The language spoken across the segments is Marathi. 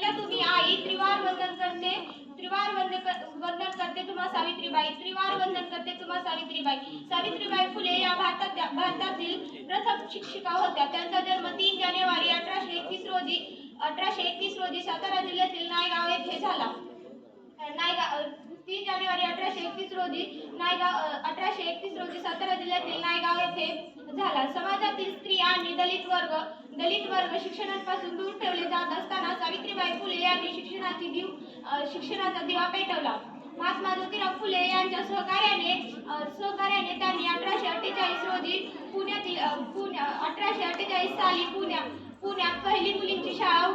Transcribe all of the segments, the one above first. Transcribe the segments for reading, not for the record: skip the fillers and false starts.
म्हटलं तुम्ही आई त्रिवार वंदन करते, वंदन करते तुम्हा सावित्रीबाई, त्रिवार वंदन करते तुम्हा सावित्रीबाई. सावित्रीबाई फुले या भारतातील प्रथम शिक्षिका होत्या. त्यांचा जन्म 3 जानेवारी 1831 रोजी सातारा जिल्ह्यातील नायगाव येथे झाला. 3 जानेवारी 1831 रोजी सातारा जिल्ह्यातील नायगाव येथे झाला. समाजातील स्त्री आणि दलित वर्ग शिक्षणापासून दूर ठेवले जात असताना सावित्रीबाई फुले यांनी शिक्षणाचा दिवा पेटवला. महात्मा ज्योतिराव फुले यांच्या सहकार्याने त्यांनी 1848 रोजी 1848 साली पुण्यात पहिली मुलींची शाळा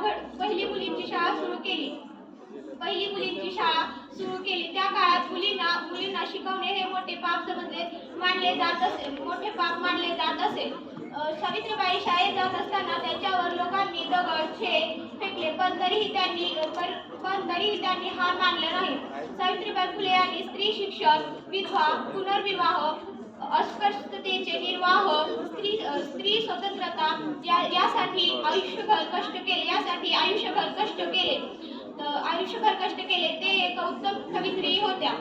सुरू केली. त्या काळात मुलींना शिकवणे हे मोठे पाप मानले जात असे. सावित्रीबाई शाळेत जात असताना त्यांच्यावर लोकांनी दगड फेकले, पण तरीही त्यांनी हार मानले नाही. सावित्रीबाई फुले यांनी स्त्री शिक्षण, विधवा पुनर्विवाह, अस्पृश्यतेचे निर्वाह, स्त्री स्वतंत्रता यासाठी आयुष्यभर कष्ट केले. ते एक उत्तम कवयित्री होत्या.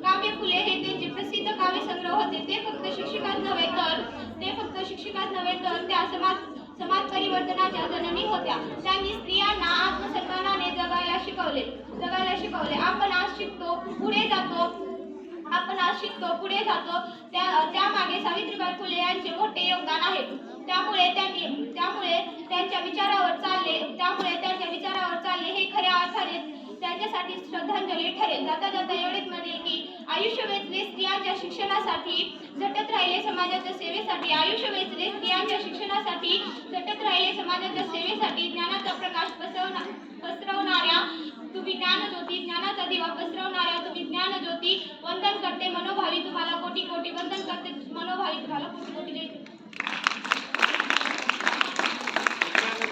काव्य फुले हे त्यांचे प्रसिद्ध काव्यसंग्रह होते. ते फक्त शिक्षिकाच नव्हे तर त्या समाज परिवर्तनाच्या जननी होत्या. त्यांनी स्त्रियांना आत्मसन्मानाने जगायला शिकवले. आपण आज शिकतो पुढे जातो त्यामागे सावित्रीबाई फुले यांचे मोठे योगदान आहे. त्यामुळे त्यांच्या विचारावर चालले हे खऱ्या अर्थाने त्यांच्यासाठी श्रद्धांजली ठरेल. जाता एवढेच म्हणेल की आयुष्य वेचले स्त्रियांच्या शिक्षणासाठी, झटत राहिले समाजाच्या सेवेसाठी, ज्ञानाचा प्रकाश पसरवणाऱ्या तुम्ही ज्ञानाचा दिवा पसरवणाऱ्या तुम्ही ज्ञानज्योती. वंदन करते मनोभावी तुम्हाला कोटी कोटी. वंदन करते मनोभावी तुम्हाला कोटी कोटी.